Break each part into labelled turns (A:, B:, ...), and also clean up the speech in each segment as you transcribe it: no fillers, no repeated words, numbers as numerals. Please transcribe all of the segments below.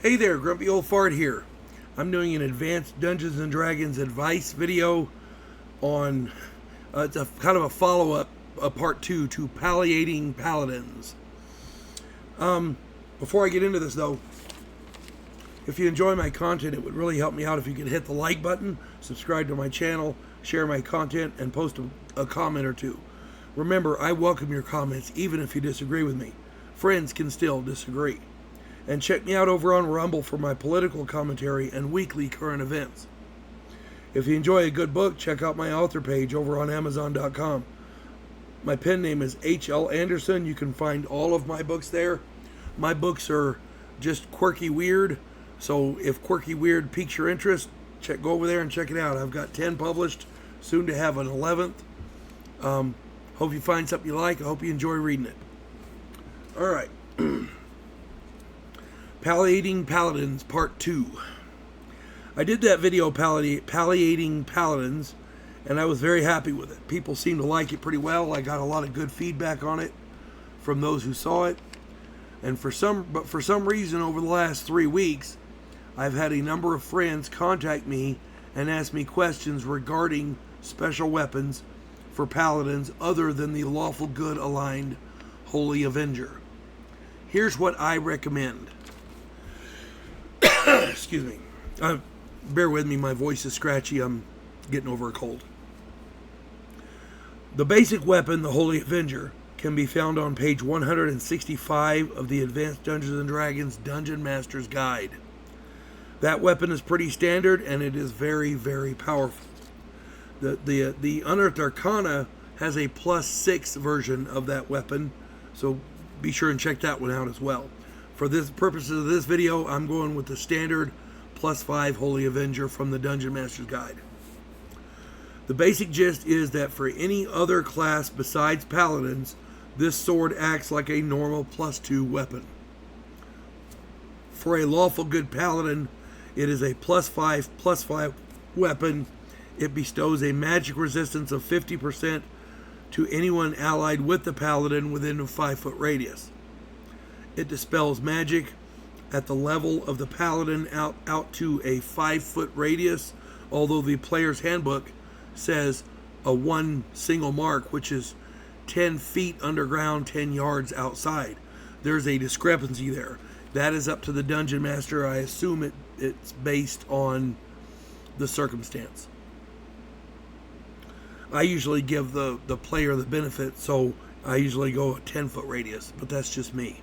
A: Hey there, Grumpy Old Fart here. I'm doing an advanced Dungeons & Dragons advice video on, it's a kind of a follow-up, part 2 to Palliating Paladins. Before I get into this though, if you enjoy my content, it would really help me out if you could hit the like button, subscribe to my channel, share my content, and post a comment or two. Remember, I welcome your comments even if you disagree with me. Friends can still disagree. And check me out over on Rumble for my political commentary and weekly current events. If you enjoy a good book, check out my author page over on Amazon.com. My pen name is H.L. Anderson. You can find all of my books there. My books are just quirky weird, so if quirky weird piques your interest, go over there and check it out. I've got 10 published, soon to have an 11th. Hope you find something you like. I hope you enjoy reading it. Alright. Palliating Paladins Part 2. I did that video, Palliating Paladins, and I was very happy with it. People seemed to like it pretty well. I got a lot of good feedback on it from those who saw it. And for some reason over the last 3 weeks, I've had a number of friends contact me and ask me questions regarding special weapons for Paladins other than the lawful good aligned Holy Avenger. Here's what I recommend. Excuse me. Bear with me, my voice is scratchy. I'm getting over a cold. The basic weapon, the Holy Avenger, can be found on page 165 of the Advanced Dungeons & Dragons Dungeon Master's Guide. That weapon is pretty standard, and it is very, very powerful. The Unearthed Arcana has a +6 version of that weapon, so be sure and check that one out as well. For the purposes of this video, I'm going with the standard +5 Holy Avenger from the Dungeon Master's Guide. The basic gist is that for any other class besides Paladins, this sword acts like a normal +2 weapon. For a lawful good Paladin, it is a +5 weapon. It bestows a magic resistance of 50% to anyone allied with the Paladin within a 5-foot radius. It dispels magic at the level of the Paladin out to a 5-foot radius, although the player's handbook says a 1 single mark, which is 10 feet underground, 10 yards outside. There's a discrepancy there. That is up to the Dungeon Master. I assume it's based on the circumstance. I usually give the player the benefit, so I usually go a 10-foot radius, but that's just me.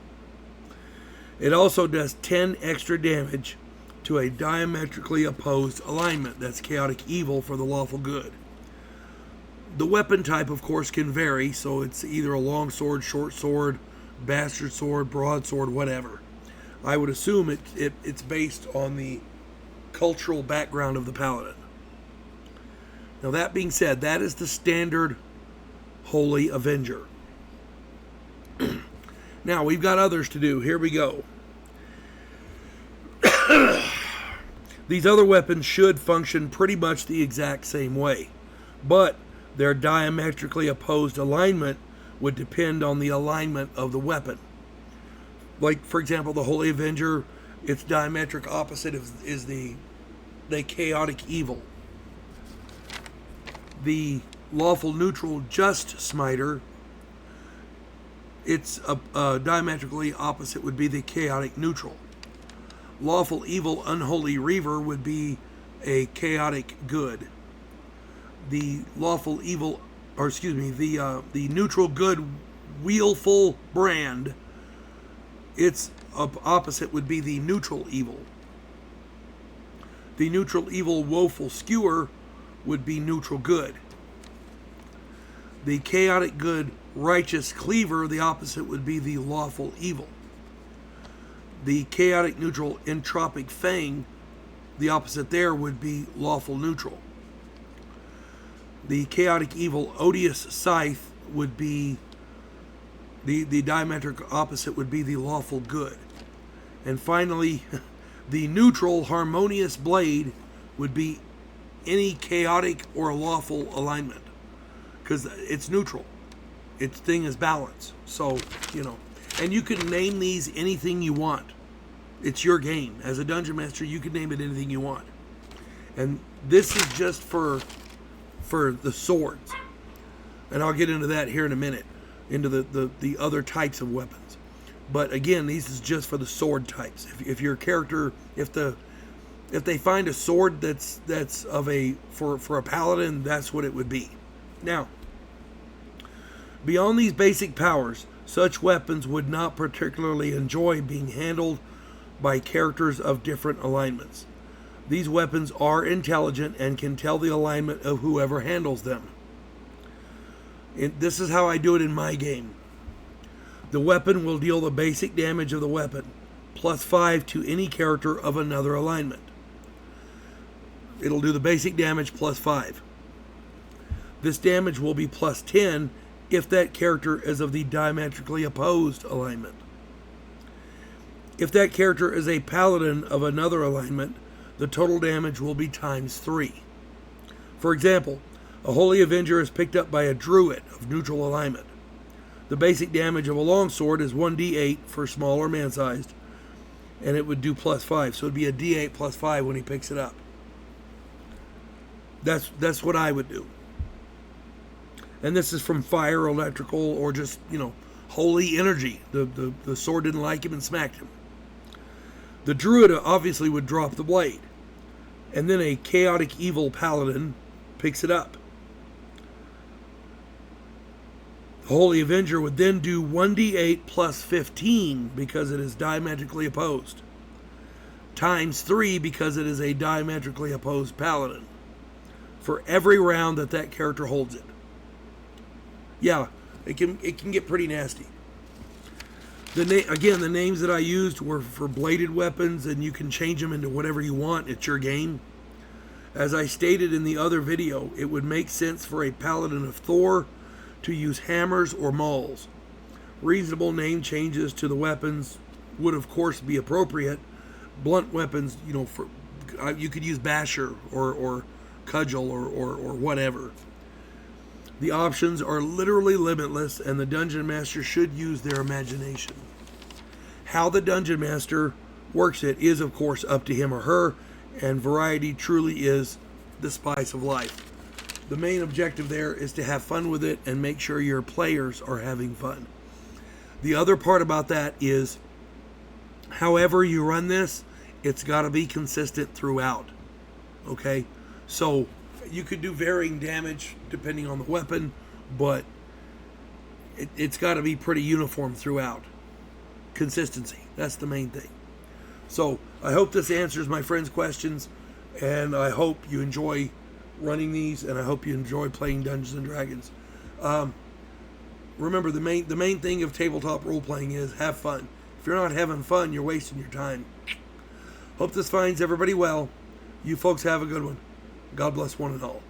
A: It also does 10 extra damage to a diametrically opposed alignment. That's chaotic evil for the lawful good. The weapon type, of course, can vary, so it's either a long sword, short sword, bastard sword, broadsword, whatever. I would assume it's based on the cultural background of the Paladin. Now, that being said, that is the standard Holy Avenger. Now, we've got others to do. Here we go. These other weapons should function pretty much the exact same way, but their diametrically opposed alignment would depend on the alignment of the weapon. Like, for example, the Holy Avenger, its diametric opposite is the chaotic evil. The lawful neutral just smiter, its diametrically opposite would be the chaotic neutral. Lawful evil unholy reaver would be a chaotic good. The lawful evil, the neutral good wheelful brand, its opposite would be the neutral evil. The neutral evil woeful skewer would be neutral good. The chaotic good righteous cleaver, the opposite would be the lawful evil. The chaotic neutral entropic fang, the opposite there would be lawful neutral. The chaotic evil odious scythe would be the diametric opposite would be the lawful good. And finally, the neutral harmonious blade would be any chaotic or lawful alignment, because it's neutral. Its thing is balance. So, and you can name these anything you want. It's your game. As a dungeon master, you can name it anything you want. And this is just for the swords. And I'll get into that here in a minute, into the other types of weapons. But again, these is just for the sword types. If your character, if they find a sword that's for a paladin, that's what it would be. Now, beyond these basic powers, such weapons would not particularly enjoy being handled by characters of different alignments. These weapons are intelligent and can tell the alignment of whoever handles them. This is how I do it in my game. The weapon will deal the basic damage of the weapon, plus 5 to any character of another alignment. It'll do the basic damage plus 5. This damage will be plus 10 if that character is of the diametrically opposed alignment. If that character is a paladin of another alignment, the total damage will be times 3. For example, a Holy Avenger is picked up by a druid of neutral alignment. The basic damage of a longsword is 1d8 for small or man-sized, and it would do plus 5. So it would be a d8 plus 5 when he picks it up. That's what I would do. And this is from fire, electrical, or just, holy energy. The sword didn't like him and smacked him. The druid obviously would drop the blade. And then a chaotic evil paladin picks it up. The Holy Avenger would then do 1d8 plus 15 because it is diametrically opposed. Times 3 because it is a diametrically opposed paladin. For every round that character holds it. Yeah, it can get pretty nasty. Again, the names that I used were for bladed weapons, and you can change them into whatever you want. It's your game. As I stated in the other video, it would make sense for a paladin of Thor to use hammers or mauls. Reasonable name changes to the weapons would of course be appropriate. Blunt weapons, you could use basher or cudgel or whatever. The options are literally limitless, and the dungeon master should use their imagination. How the dungeon master works it is, of course, up to him or her, and variety truly is the spice of life. The main objective there is to have fun with it and make sure your players are having fun. The other part about that is, however you run this, it's got to be consistent throughout. Okay? So you could do varying damage depending on the weapon, but it's got to be pretty uniform throughout. Consistency, that's the main thing. So I hope this answers my friend's questions, and I hope you enjoy running these, and I hope you enjoy playing Dungeons and Dragons. Remember, the main thing of tabletop role-playing is have fun. If you're not having fun, you're wasting your time. Hope this finds everybody well. You folks have a good one. God bless one and all.